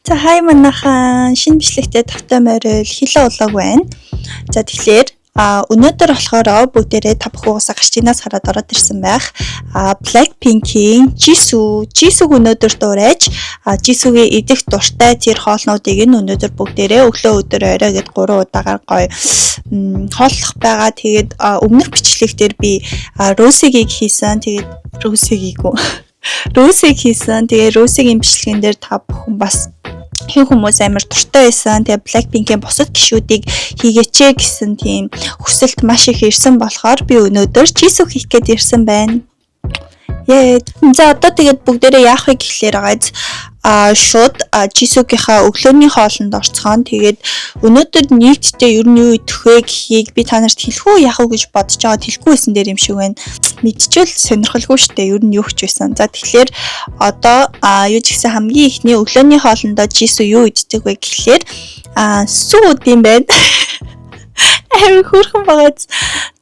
За хай манайхан шинэ бичлэгтэй тавтай морил хилээ улааг байна. За тэгэхээр өнөөдөр болохоор бүгдээрээ та бүхнээс гарч инаас хараад ороод ирсэн байх. Blackpink-ийн Jisoo өнөөдөр дуурайж Jisoo-гийн идэх дуртай тэр хоолнуудыг өнөөдөр бүгдээрээ өглөө өдөр орой гэд 3 удаагаар гоё хооллох байгаа. Тэгээд өмнөх бичлэгтэр би Rose-ийг хийсэн. Тэгээд Rose-ийг хийсэн. Тэгээд Rose-ийн бичлэгэн дээр та бүхэн бас хин хүмүүс амар дуртай байсан. Тэгээ Blackpink-ийн бусад гишүүдийг хийгээч гэсэн тийм хүсэлт маш их ирсэн болохоор би өнөөдөр Jisoo хийх гээд ирсэн байна. За одоо тэгээд бүгдээрээ яах вэ гэхлээр гайз шууд Jisoo-гийнхаа өглөөний хоолнд орцгоон. Тэгээд өнөөдөр нийтдээ ер нь юу идэх вэ гэхийг би та нарт хэлэх үү яах вэ гэж бодож байгаа. Хэлэхгүй байсан дээр юм шиг байна. Мэдчихвэл сонирхолгүй шүү дээ. Ер нь юу хийж байсан. За тэгэхээр одоо юу ч гэсэн хамгийн ихний өглөөний хоолндоо Jisoo юу иддэг вэ гэхлээр сүү үдэм байна. Амар хөөрхөн байгааз.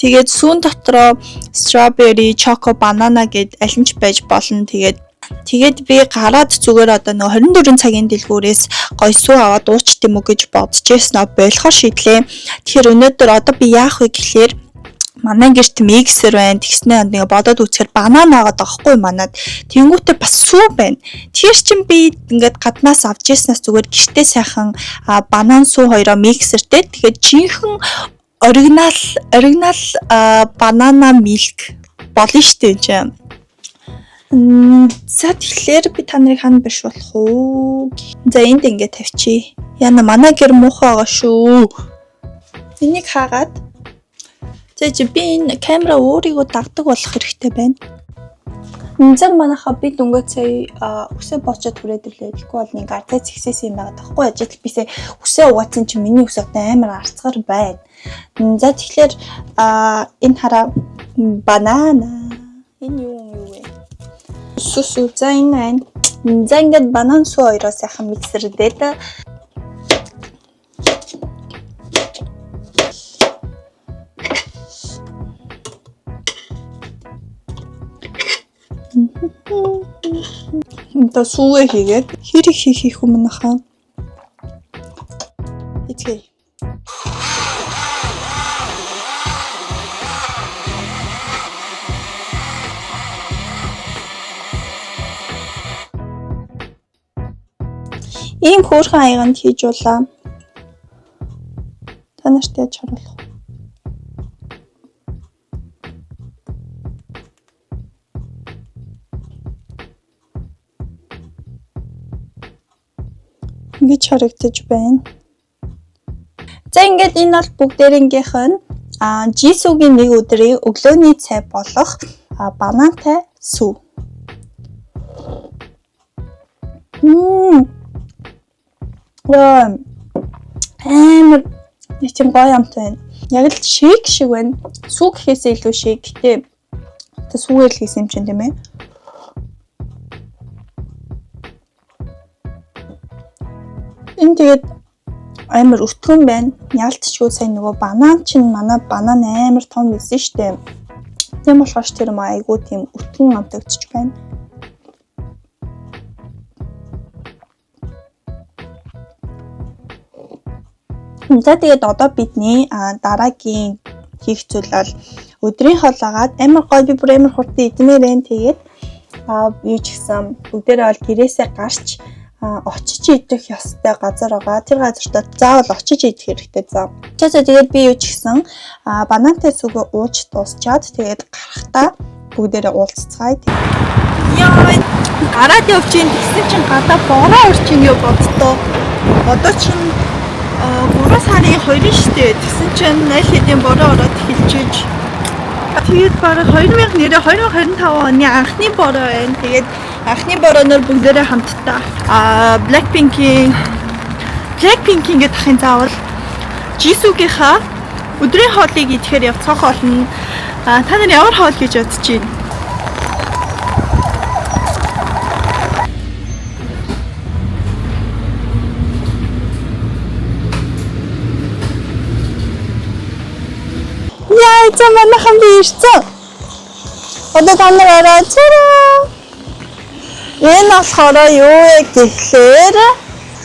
Тэгээд сүүн дотроо strawberry, choco, banana гэд аль нь ч байж болно. Тэгээд би гараад зүгээр одоо нөгөө 24 цагийн дэлгүүрээс гой сүү аваад ууч тийм үү гэж бодож байсан. Болохоор шийдлээ. Тэгэхээр өнөөдөр одоо би яах вэ гэхлээр манай гэрт миксер байна. Тэгснээ нэг бодоод үзэхээр банана аваад байгаа хгүй манад. Тэнгүүтээ бас сүү байна. Тэгэхээр чин би ингээд гаднаас авч ирснаас зүгээр гэртээ сайхан банан сүү хоёроо миксертэй. Тэгээд жинхэнэ оригинал банана milk болно штэ энэ чинь. За тэгэхээр би та нарыг хана биш болох уу? За энд ингээд тавьчих. Яна манай гэр муухай байгаа шүү. Энийг хаагаад. За би энэ камера өөрийгөө дагдаг болох хэрэгтэй байна. Зэн манайха би дөнгөж сая үсээ бочоод хүрээд ирлээ. Тэгэхгүй бол нэг ардаа згсээс юм байгаа тахгүй ажил бисээ үсээ угаацсан чи миний үс одоо амар арцгар байна. За тэгэхээр энэ хараа банана. Энэ юу вэ? Сусу за энэ. За ингээд банан сүү хоёроо сайхан миксердээд энэ сүүгээ хийгээд хэрэг хийх юм нахаа. Эцгээ. Ийм хөөрхөн аяганд хийж улаа. Та нарт яаж харуулах вэ? Ингэж харагдаж байна. За ингээд энэ бол бүгдээрийнх нь Jisoo-гийн нэг өдрийн өглөөний цай болох банантай сүү. Амар тийм гоё амтай байна. Яг л шейк шиг байна. Сүү гэхээсээ илүү шейк гэдэг. Тэ сүүгээр л хийсэн юм чинь тийм ээ. Энэ тэгээд амар өтгөн байна. Яалтчгүй сайн нөгөө банан чинь манай банан амар том байсан штэ. Тийм болохоор ч тэр юм айгуу тийм өтгөн амтагдчих байна. За тэгээд одоо бидний дараагийн хийх зүйл бол өдрийн хоол агаад амар гоё би бүр амар хурдан идмээр байна. Тэгээд юу ч гэсэн бүгдээрээ бол гэрээсээ гарч очиж идэх ёстой газар байгаа. Тэр газартаа заавал очиж идэх хэрэгтэй зав. Тэгээд би юу ч гэсэн банантай сүүгээ ууж дуусчаад тэгээд гарахтаа бүгдээрээ уулзцгаая. Яа, гараад явчихин гэсэн чинь гадаа бороо урчин юу боддоо. Одоо чинь 3 сарын 2 штэ. Тэгсэн чинь аль хэдийн бороо ороод эхэлж. Тэгээд бараг 2025 оны анхны бороо байна. Тэгээд анхны борооноор бүгдээрээ хамтдаа Blackpink-ийн гэдэг ахын заавал Jisoo-гийнхаа өдрийн хоолыг идэхээр явцгаах болно. Та нар ямар хоол гэж бодож байна? За манайхан би ирсэн. Одоо та нар арай энэ болохоор юу вэ гэхлээр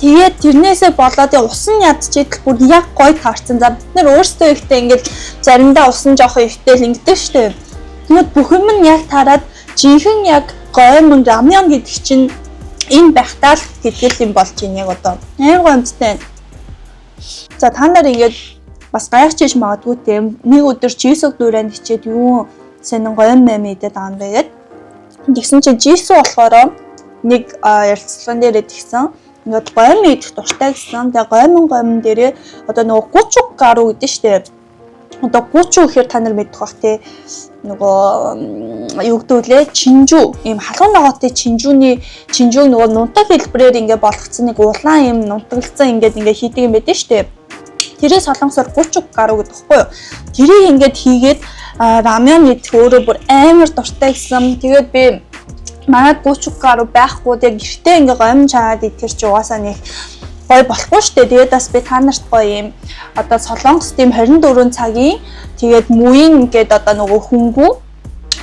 Тэгээд тэрнээсээ болоод усан ядчихэл бүр яг гоё таарсан. За бид нар өөрсдөө ихтэй ингээд заримдаа усан жоохон ихтэй л ингэдэг штэ. Тэгмэд бүх юм нь яг таарад жинхэнэ яг гомон рамян гэдэг чинь энэ байхтаа л гэтэл юм болж ийн яг одоо. Амар гомцтой. За та нар ингээд бас гайхчихж магадгүй те нэг өдөр Жисуг дүүрэнд хичээд юу сонин гом мэдээд байгаа юм байгаад. Тэгсэн чинь Жису болохоор нэг ярилцлаган дээр тэгсэн. Ингээд гом идэх дуртай гэсэн. Тэгээ гомон дээрээ одоо нөгөө гучуг гаруу гэдэг штеп. Одоо гучуг гэхээр та нар мэдэх бах те нөгөө юу гэдүүлээ чинжүү ийм халуун ногоотой чинжүүг нөгөө нунтаг хэлбэрээр ингээд болгоцсон нэг улаан ийм нунтаглцсан ингээд хийдэг юм байдаг штеп. Тэрээ солонгосоор гучуг гаруу гэдэг хэвгүй юу. Тэрийг ингээд хийгээд рамян идэх өөрөө бүр амар дуртай гэсэн. Тэгээд би манай гучуг гаруу байхгүй яг гэртээ ингээ гомн чаад идэхэр чи угаасаа нэг гоё болохгүй штэ. Тэгээд бас би та нарт гоё юм одоо солонгос тийм 24 цагийн тэгээд мууийн ингээд одоо нөгөө хөнгүү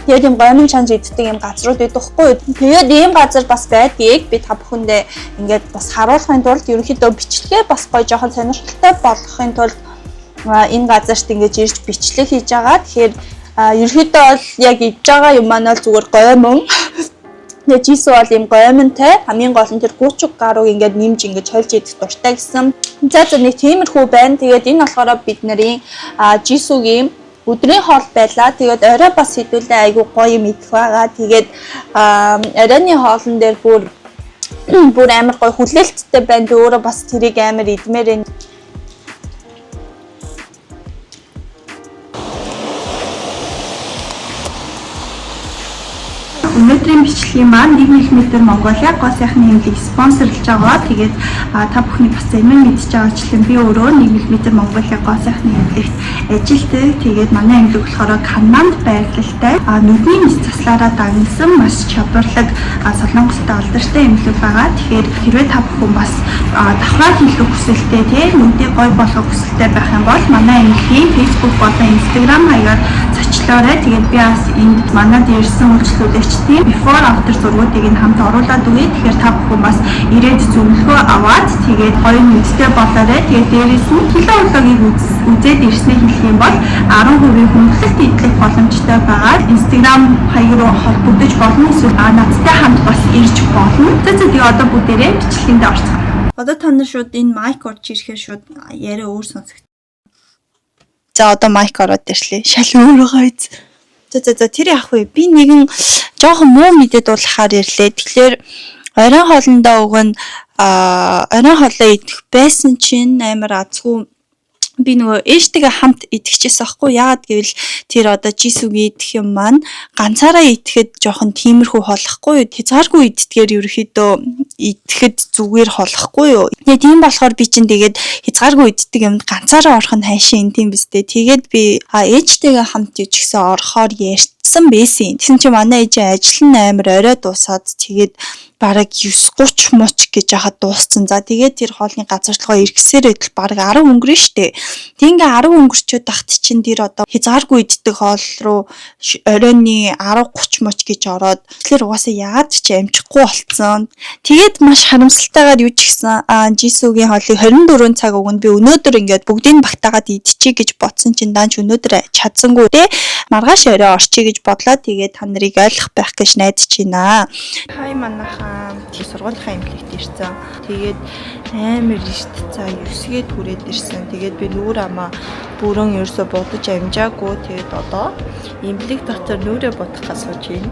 тэгээд юм гомн чанж иддэг юм газрууд байдаг хгүй. Тэгээд ийм газар бас байдгийг би та бүхэндээ ингээд бас харуулахын тулд ерөнхийдөө бичлэгээ бас гоё жоохон сонирхолтой болгохын тулд энэ газарт ингээд ирж бичлэг хийж байгаа. Тэгэхээр ерөнхийдөө бол яг иж байгаа юм маань л зүгээр гомон. Тэгээд Жису бол юм гомонтой хамгийн гол нь тэр гучуг гарууг ингээд нэмж ингээд чольж идэх дуртай гэсэн. За нэг тиймэрхүү байна. Тэгээд энэ болохоор бид нарын Жисугийн өдрийн хоол байлаа. Тэгээд орой бас хэдүүлээ айгу гоё юм идэх байгаа. Тэгээд оройны хоолн дээр бүр амар гоё хүлээлттэй байна. Өөрөө бас тэрийг амар идмээр энэ өнөөдрийн бичлэгийн маань 1 мм Монголиа гоо сайхны хэмжээг спонсорлж байгаа. Тэгээд та бүхний бас зарим мэдж байгаачлан би өөрөө 1 мм Монголиа гоо сайхны хэмжээгт ажилтдаг. Тэгээд манай эмнэлэг болохоор Канадад байрлалтай нүдний мэс заслаараа дагнсан маш чадварлаг солонгостой алдартай эмнэлэг байгаа. Тэгэхээр хэрвээ та бүхэн бас давхраа хийх хүсэлтэй тийм нүдээ гоё болгох хүсэлтэй байх юм бол манай эмнэлгийн Facebook болон Instagram хаягаар зочлоорой. Тэгээд би бас энд манад ирсэн үйлчлүүлэгч before after зургуудыг нь хамт оруулаад өгье. Тэгэхээр та бүхэн бас ирээд зөвлөгөө аваад тэгээд гоё мэдтэй болоорой. Тэгээд дээрээс нь влогийг үзээд ирснээ хэлэх юм бол 10% хөнгөлөлт идэх боломжтой байгаа. Instagram хаяг руу холбогдож болно. Эсвэл надтай хамт бас ирж болно. Тэгээд одоо бүгдээрээ бичлэгэнд орцгоо. Одоо та нар шууд энэ майк орж ирэхээр шууд яриа өөр сонсогд. За одоо майк ороод ирлээ. Шал өөр байгаа биз. За тэр яах вэ? Би нэгэн жоохон муу мэдээд дуулахаар ирлээ. Тэгэхээр оройн хоолндоо өгөн оройн хоолоо идэх байсан чинь амар азгүй би нөгөө ээжтэйгээ хамт идэхчихсэн аахгүй. Яагаад гэвэл тэр одоо Жисугийн идэх юм маань ганцаараа идэхэд жоохон тиймэрхүү холохгүй. Хязгааргүй иддгээр ерөөхдөө идэхэд зүгээр холохгүй юу. Тэгээ тийм болохоор би чинь тэгээд хязгааргүй иддэг юмд ганцаараа орох нь хайшаа энэ тийм биз дээ. Тэгээд би ээжтэйгээ хамт ижигсэн орохоор ярьсан байсан. Тэгсэн чинь манай ээж ажил нь амар орой дуусаад тэгээд бараг 9:30 мууч гэж яхад дууссан. За тэгээд тэр хоолны газарлогоо эргэсээр идэл бараг 10 өнгөрнө штэ. Тэг ингээ 10 өнгөрчөөд тахт чинь тэр одоо хязгааргүй иддэг хоол руу оройны 10:30 мууч гэж ороод тэгэхээр угаасаа яагаад ч амжихгүй болцсон. Тэгээд маш харамсалтайгаар юу ч гэсэн Жисугийн хоолыг 24 цаг өгнө би өнөөдөр ингээд бүгдийг багтаагаад идчихье гэж бодсон чинь даанч өнөөдөр чадсангүй те маргааш орой орчие гэж бодлоо. Тэгээд та нарыг ойлгох байх гэж найдаж байна. Хай манайхаа тэр сургуулийн эмнэлэгт ирсэн. Тэгээд амар ирт цаа 9-гээд хүрээд ирсэн. Тэгээд би нүүр амаа бүрэн ерөөсө будаж амжаагүй. Тэгээд одоо эмнэлэг дотор нүрээ бодохаа сууж байна.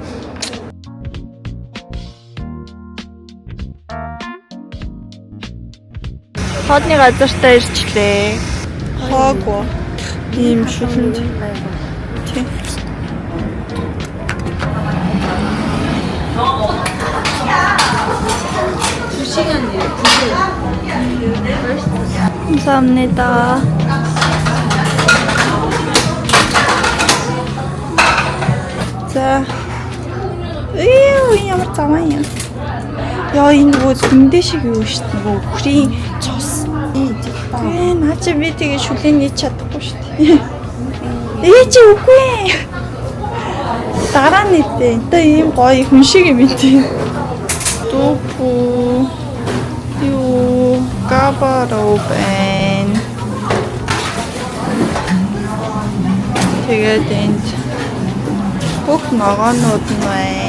Хоодны газартаа ирчлээ. Хаагүй. Ийм шүлэнд. Тийм. 감사합니다. 자, ямар замаа. Яа энэ нөгөө зөндөөшиг юу шүү дээ. Нөгөө үхрийн цус. Наа чи би тэгээ шүлэн нийт чадахгүй шүү дээ. Чи үгүй. Дараа нь дээ. Тэ ийм гоё хүн шиг юм тий. Тупу. Юу. Габаруу байна. Тэгээд энд бүх ногоонууд нь байна.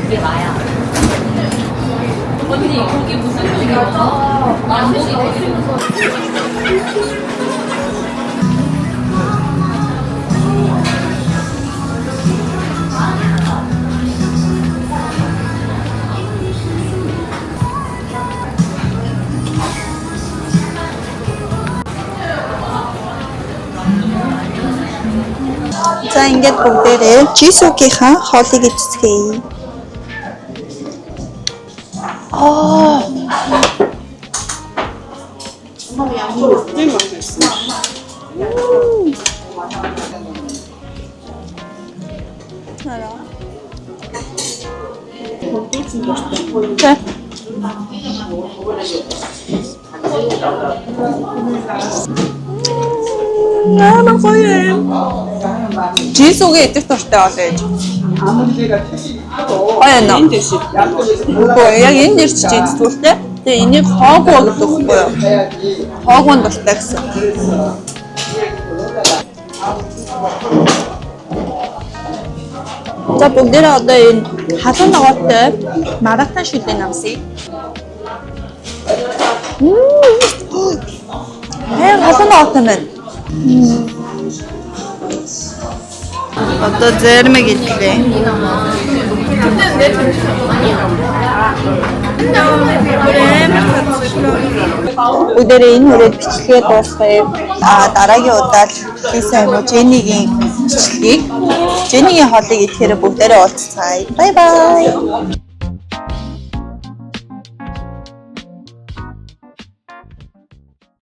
이게 나야. 언니 거기 무슨 소리야? 남편이 거기서. За ингээд бүгдээрээ Jisoo-гийнхаа хоолыг идцгээе. Наа гоё. Jisoo-гийн идэх дуртай бол ээж. Гоё нэ. Үгүй яг энэ нэр чи идтгүүлтэй. Тэгээ энийг хоогоо гэдэг үгүй юу? Хоогоон дуртай гэсэн. За бүгдээрээ одоо энэ халуун ногоотой маратан шүлэг намсыг. Халуун ногоотой байна. Одоо зэрмэг идлээ. Бүгдээрээ энэ хүрээд бичлэгээ дуусгая. Дараагийн удаад хийсэн юм уу Jenny-гийн бичлэгийг Jenny-гийн хоолыг идэхээр бүгдээрээ уулзцаая. Бай бай.